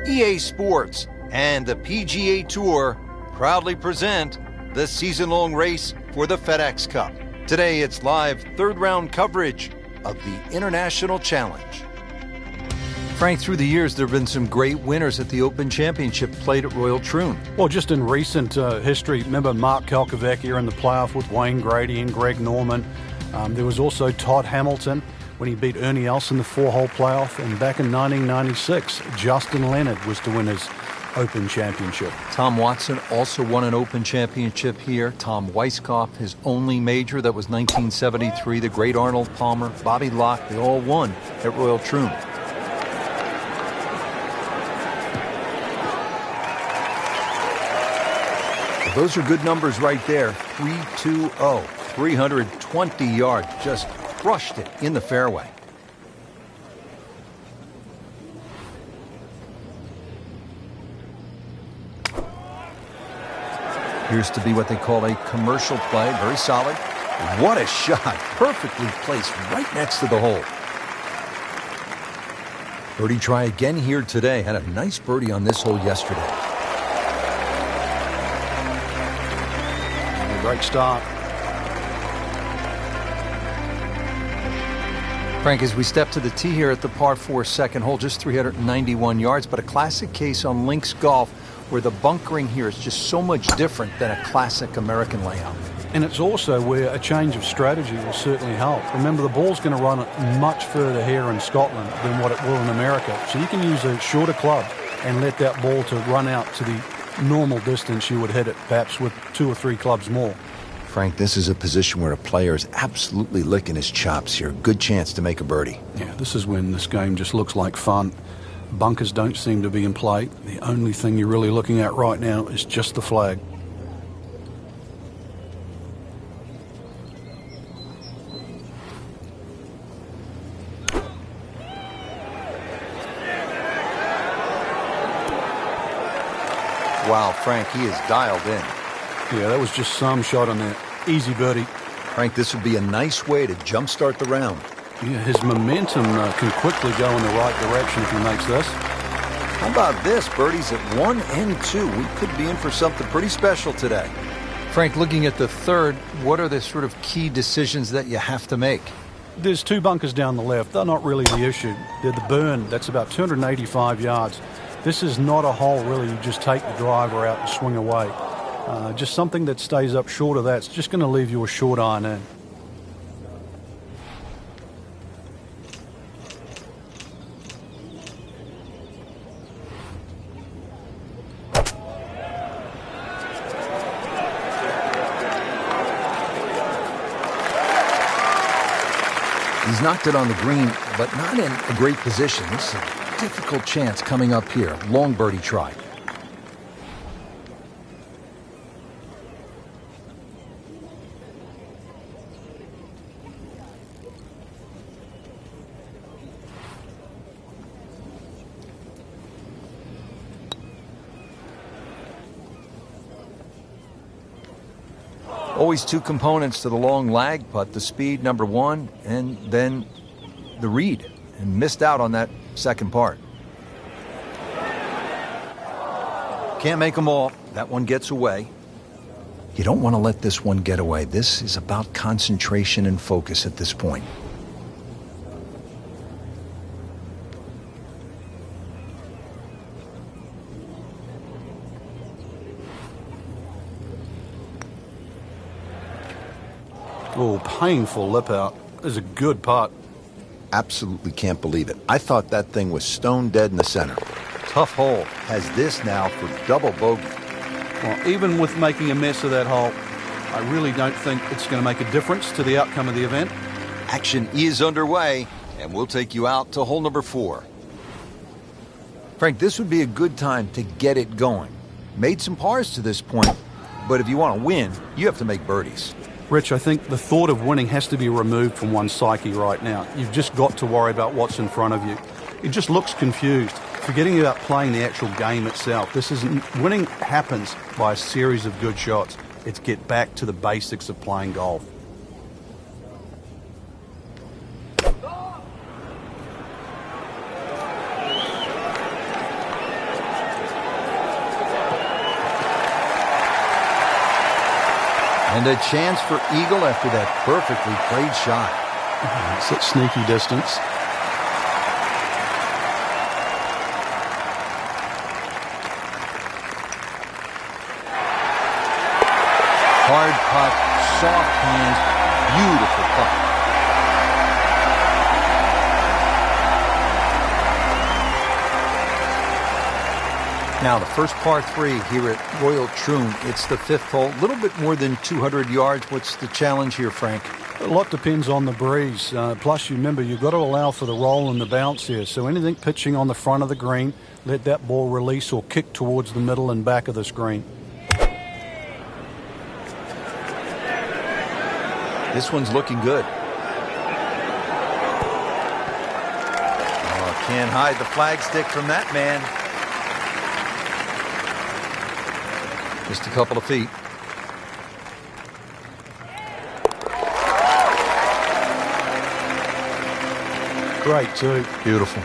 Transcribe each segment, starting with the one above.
EA Sports and the PGA Tour proudly present the season-long race for the FedEx Cup. Today, it's live third-round coverage of the International Challenge. Frank, through the years, there have been some great winners at the Open Championship played at Royal Troon. Well, just in recent history, remember Mark Kalkovecchia in the playoff with Wayne Grady and Greg Norman. There was also Todd Hamilton when he beat Ernie Els in the 4-hole playoff. And back in 1996, Justin Leonard was to win his Open Championship. Tom Watson also won an Open Championship here. Tom Weiskopf, his only major, that was 1973. The great Arnold Palmer, Bobby Locke, they all won at Royal Troon. Those are good numbers right there. 320, 320 yards, just crushed it in the fairway. Appears to be what they call a commercial play. Very solid. What a shot. Perfectly placed right next to the hole. Birdie try again here today. Had a nice birdie on this hole yesterday. Great start. Frank, as we step to the tee here at the par 4 second hole, just 391 yards, but a classic case on links golf where the bunkering here is just so much different than a classic American layout. And it's also where a change of strategy will certainly help. Remember, the ball's going to run much further here in Scotland than what it will in America. So you can use a shorter club and let that ball to run out to the normal distance you would hit it, perhaps with 2 or 3 clubs more. Frank, this is a position where a player is absolutely licking his chops here. Good chance to make a birdie. Yeah, this is when this game just looks like fun. Bunkers don't seem to be in play. The only thing you're really looking at right now is just the flag. Wow, Frank, he is dialed in. Yeah, that was just some shot on there. Easy birdie. Frank, this would be a nice way to jumpstart the round. Yeah, his momentum can quickly go in the right direction if he makes this. How about this? Birdies at 1 and 2. We could be in for something pretty special today. Frank, looking at the third, what are the sort of key decisions that you have to make? There's 2 bunkers down the left. They're not really the issue. They're the burn. That's about 285 yards. This is not a hole, really. You just take the driver out and swing away. Just something that stays up short of that. It's just going to leave you a short iron in. He's knocked it on the green, but not in a great position. This is a difficult chance coming up here. Long birdie try. Always 2 components to the long lag putt, the speed, number 1, and then the read. And missed out on that second part. Can't make them all. That one gets away. You don't want to let this one get away. This is about concentration and focus at this point. Oh, painful lip out. Is a good putt. Absolutely can't believe it. I thought that thing was stone dead in the center. Tough hole. Has this now for double bogey. Well, even with making a mess of that hole, I really don't think it's going to make a difference to the outcome of the event. Action is underway, and we'll take you out to hole number 4. Frank, this would be a good time to get it going. Made some pars to this point, but if you want to win, you have to make birdies. Rich, I think the thought of winning has to be removed from one's psyche right now. You've just got to worry about what's in front of you. It just looks confused. forgetting about playing the actual game itself. This isn't winning happens by a series of good shots. It's get back to the basics of playing golf. And a chance for eagle after that perfectly played shot. Such sneaky distance. Hard putt, soft hands, beautiful putt. Now the first par 3 here at Royal Troon. It's the 5th hole, a little bit more than 200 yards. What's the challenge here, Frank? A lot depends on the breeze. Plus, you remember, you've got to allow for the roll and the bounce here. So anything pitching on the front of the green, let that ball release or kick towards the middle and back of the screen. This one's looking good. Oh, can't hide the flagstick from that man. Just a couple of feet. Great, too. Beautiful.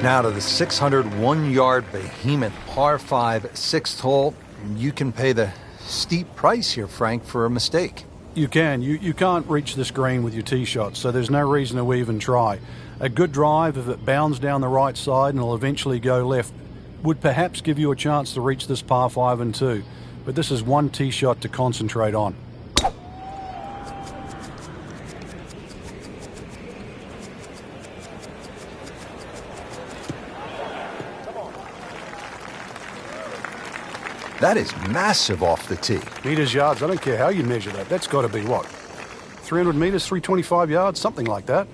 Now to the 601-yard behemoth par 5, 6th hole. You can pay the steep price here, Frank, for a mistake. You can. You can't reach this green with your tee shot, so there's no reason to even try. A good drive, if it bounds down the right side and will eventually go left, would perhaps give you a chance to reach this par 5 and 2. But this is one tee shot to concentrate on. That is massive off the tee. Meters, yards, I don't care how you measure that. That's got to be what? 300 meters, 325 yards, something like that.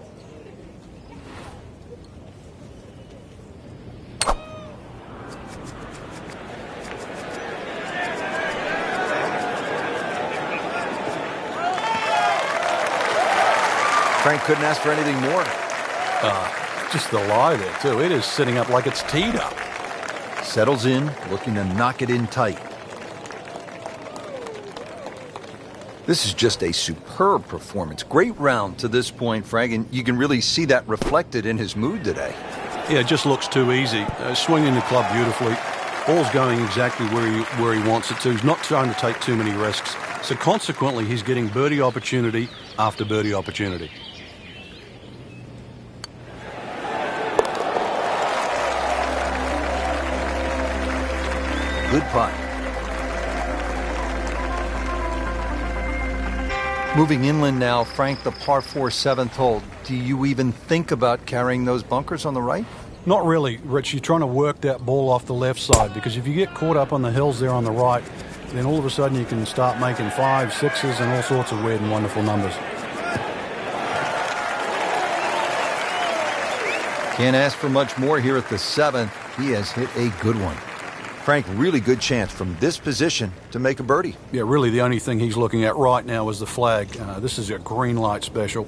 Frank couldn't ask for anything more. Just the lie there, too. It is sitting up like it's teed up. Settles in, looking to knock it in tight. This is just a superb performance. Great round to this point, Frank, and you can really see that reflected in his mood today. Yeah, it just looks too easy. Swinging the club beautifully. Ball's going exactly where he wants it to. He's not trying to take too many risks. So consequently, he's getting birdie opportunity after birdie opportunity. Good putt. Moving inland now, Frank, the par 4 7th hole. Do you even think about carrying those bunkers on the right? Not really, Rich. You're trying to work that ball off the left side, because if you get caught up on the hills there on the right, then all of a sudden you can start making 5s, 6s, and all sorts of weird and wonderful numbers. Can't ask for much more here at the 7th. He has hit a good one. Frank, really good chance from this position to make a birdie. Yeah, really the only thing he's looking at right now is the flag. This is a green light special.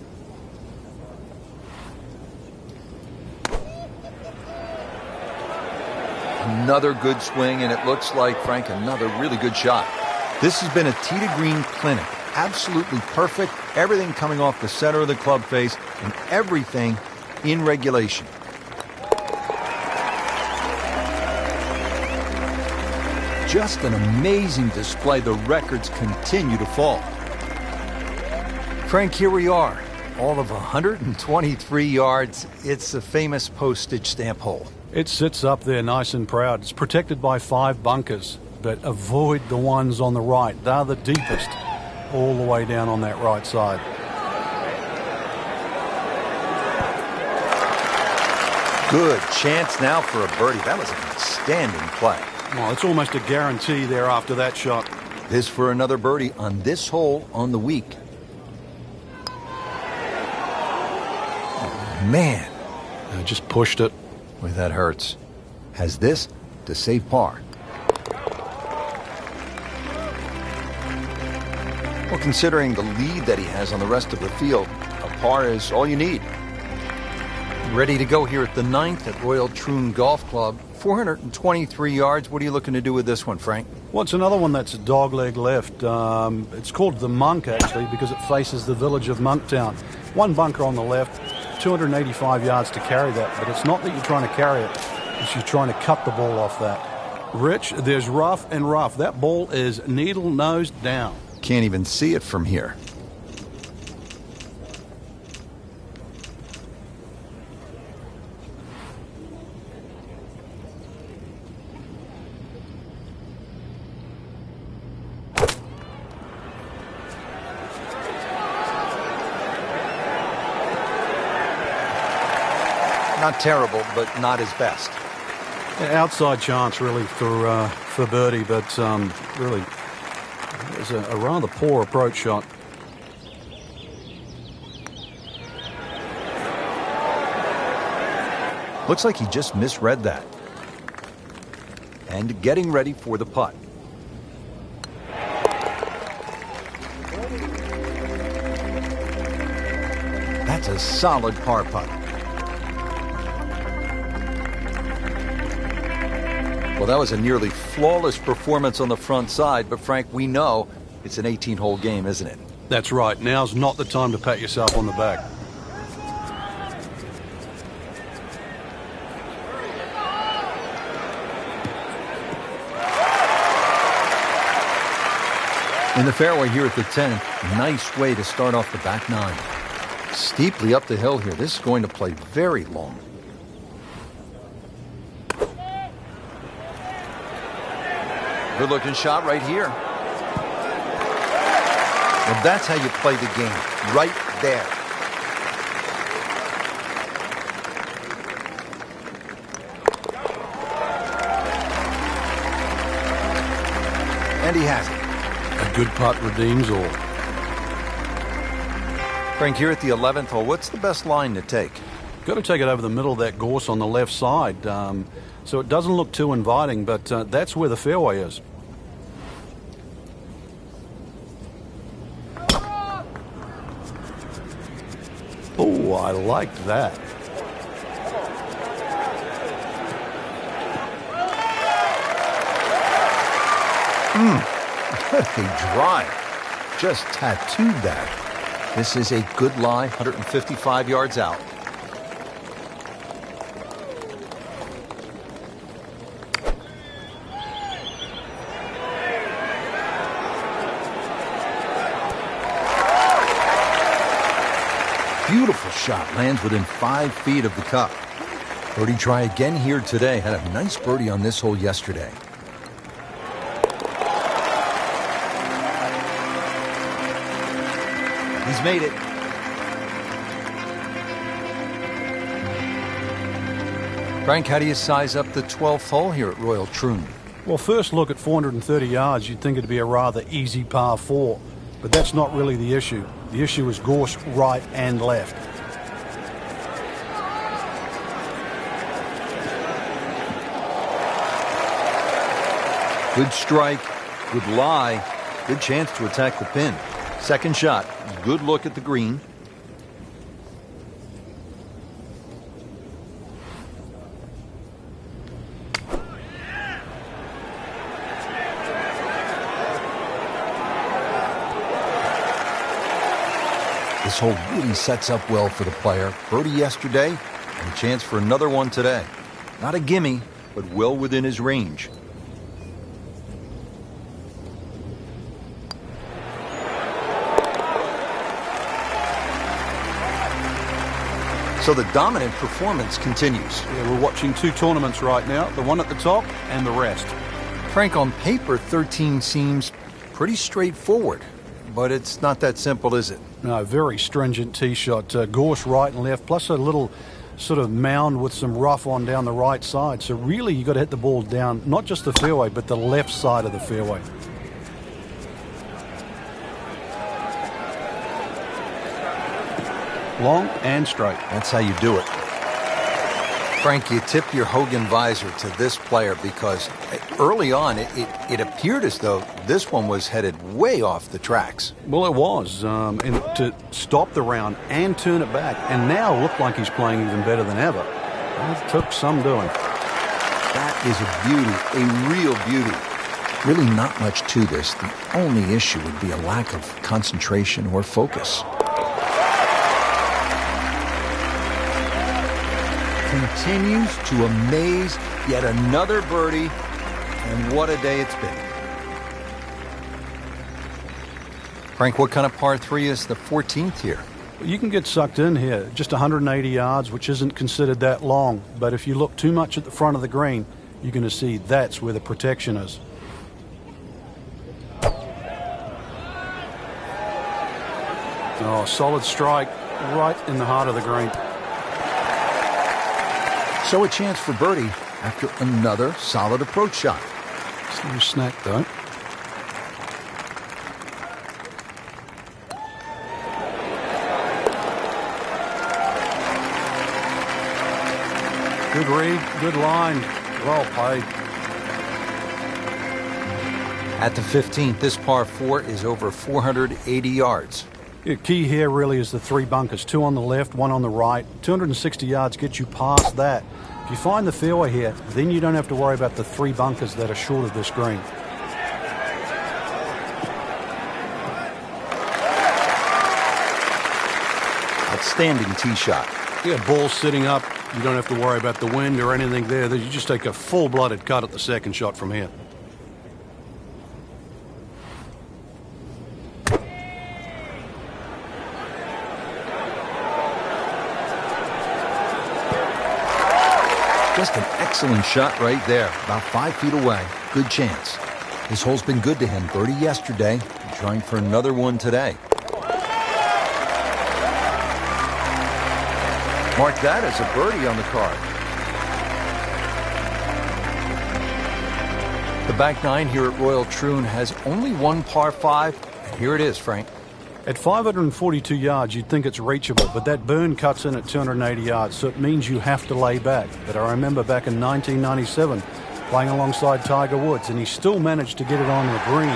Another good swing, and it looks like, Frank, another really good shot. This has been a tee to green clinic. Absolutely perfect. Everything coming off the center of the club face and everything in regulation. Just an amazing display. The records continue to fall. Frank, here we are. All of 123 yards. It's the famous postage stamp hole. It sits up there nice and proud. It's protected by 5 bunkers, but avoid the ones on the right. They're the deepest, all the way down on that right side. Good chance now for a birdie. That was an outstanding play. Well, it's almost a guarantee there after that shot. This for another birdie on this hole on the week. Oh, man. I just pushed it. Boy, that hurts. Has this to save par. Well, considering the lead that he has on the rest of the field, a par is all you need. Ready to go here at the 9th at Royal Troon Golf Club. 423 yards. What are you looking to do with this one, Frank? Well, it's another one that's a dogleg left. It's called the Monk, actually, because it faces the village of Monktown. One bunker on the left, 285 yards to carry that, but it's not that you're trying to carry it, it's you're trying to cut the ball off that. Rich, there's rough and rough. That ball is needle nose down. Can't even see it from here. Not terrible, but not his best. Outside chance, really, for birdie, but really, it was a rather poor approach shot. Looks like he just misread that. And getting ready for the putt. That's a solid par putt. Well, that was a nearly flawless performance on the front side, but Frank, we know it's an 18-hole game, isn't it? That's right. Now's not the time to pat yourself on the back. In the fairway here at the 10th, nice way to start off the back nine. Steeply up the hill here. This is going to play very long. Good looking shot right here. Well, that's how you play the game. Right there. And he has it. A good putt redeems all. Frank, here at the 11th hole, what's the best line to take? Got to take it over the middle of that gorse on the left side. So it doesn't look too inviting, but that's where the fairway is. Oh, I like that. What a drive. Just tattooed that. This is a good lie, 155 yards out. Beautiful shot, lands within 5 feet of the cup. Birdie try again here today. Had a nice birdie on this hole yesterday. He's made it. Frank, how do you size up the 12th hole here at Royal Troon? Well, first look at 430 yards, you'd think it'd be a rather easy par 4. But that's not really the issue. The issue is gorse right and left. Good strike, good lie, good chance to attack the pin. Second shot, good look at the green. This hole really sets up well for the player. Birdie yesterday, and a chance for another one today. Not a gimme, but well within his range. So the dominant performance continues. Yeah, we're watching two tournaments right now, the one at the top and the rest. Frank, on paper, 13 seems pretty straightforward, but it's not that simple, is it? No, very stringent tee shot. Gorse right and left, plus a little sort of mound with some rough on down the right side. So really, you've got to hit the ball down, not just the fairway, but the left side of the fairway. Long and straight. That's how you do it. Frank, you tip your Hogan visor to this player because early on it appeared as though this one was headed way off the tracks. Well, it was. And to stop the round and turn it back, and now look like he's playing even better than ever. It took some doing. That is a beauty, a real beauty. Really not much to this. The only issue would be a lack of concentration or focus. Continues to amaze. Yet another birdie, and what a day it's been. Frank, what kind of par 3 is the 14th here? You can get sucked in here. Just 180 yards, which isn't considered that long. But if you look too much at the front of the green, you're going to see that's where the protection is. Oh, solid strike right in the heart of the green. So a chance for birdie after another solid approach shot. Slow snack, though. Good read, good line, well played. At the 15th, this par 4 is over 480 yards. The key here really is the 3 bunkers, 2 on the left, 1 on the right. 260 yards gets you past that. If you find the fairway here, then you don't have to worry about the 3 bunkers that are short of this green. Outstanding tee shot. Yeah, ball sitting up. You don't have to worry about the wind or anything there. You just take a full-blooded cut at the second shot from here. Just an excellent shot right there, about 5 feet away. Good chance. This hole's been good to him. Birdie yesterday, trying for another one today. Mark that as a birdie on the card. The back 9 here at Royal Troon has only 1 par 5. And here it is, Frank. At 542 yards, you'd think it's reachable, but that burn cuts in at 280 yards, so it means you have to lay back. But I remember back in 1997, playing alongside Tiger Woods, and he still managed to get it on the green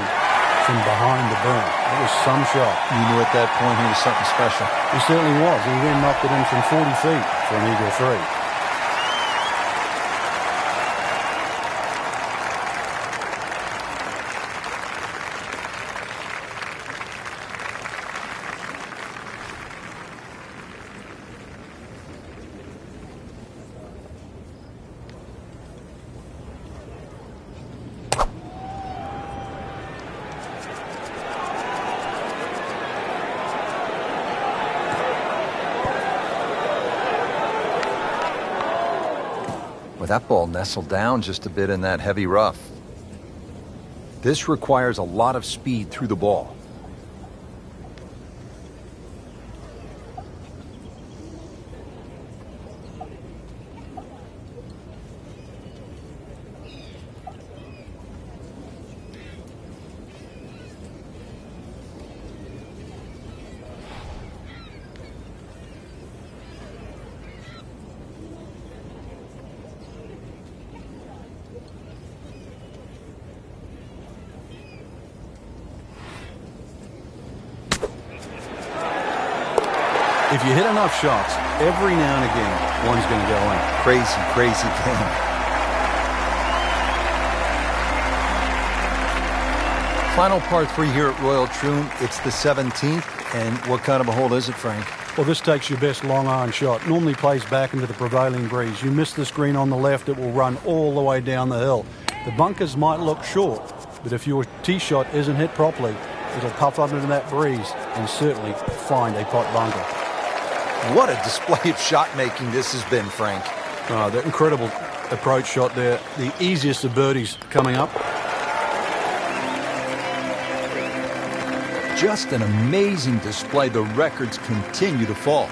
from behind the burn. It was some shot. You knew at that point he was something special. He certainly was. He then knocked it in from 40 feet for an eagle 3. That ball nestled down just a bit in that heavy rough. This requires a lot of speed through the ball. If you hit enough shots, every now and again, one's going to go in. Crazy, crazy game. Final par 3 here at Royal Troon. It's the 17th. And what kind of a hole is it, Frank? Well, this takes your best long iron shot. Normally plays back into the prevailing breeze. You miss this green on the left, it will run all the way down the hill. The bunkers might look short, but if your tee shot isn't hit properly, it'll puff up into that breeze and certainly find a pot bunker. What a display of shot making this has been, Frank. That incredible approach shot there. The easiest of birdies coming up. Just an amazing display. The records continue to fall.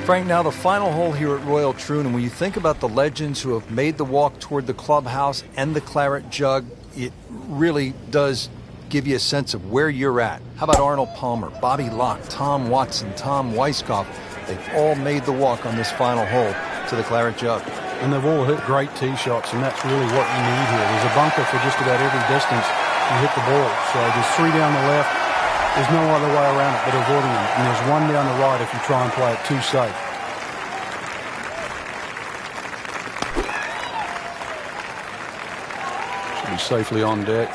Frank, now the final hole here at Royal Troon, and when you think about the legends who have made the walk toward the clubhouse and the claret jug, it really does give you a sense of where you're at. How about Arnold Palmer, Bobby Locke, Tom Watson, Tom Weiskopf? They've all made the walk on this final hole to the Claret Jug. And they've all hit great tee shots, and that's really what you need here. There's a bunker for just about every distance you hit the ball. So there's 3 down the left. There's no other way around it but avoiding them. And there's 1 down the right if you try and play it too safe. Should be safely on deck.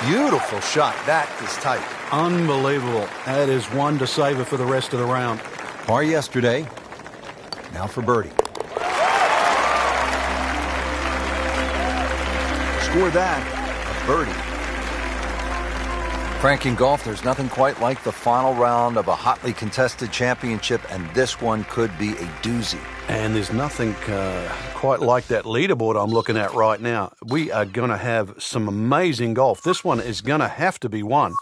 Beautiful shot. That is tight. Unbelievable. That is one to savor for the rest of the round. Par yesterday. Now for birdie. Score that. A birdie. Frank, in golf, there's nothing quite like the final round of a hotly contested championship, and this one could be a doozy. And there's nothing quite like that leaderboard I'm looking at right now. We are going to have some amazing golf. This one is going to have to be won.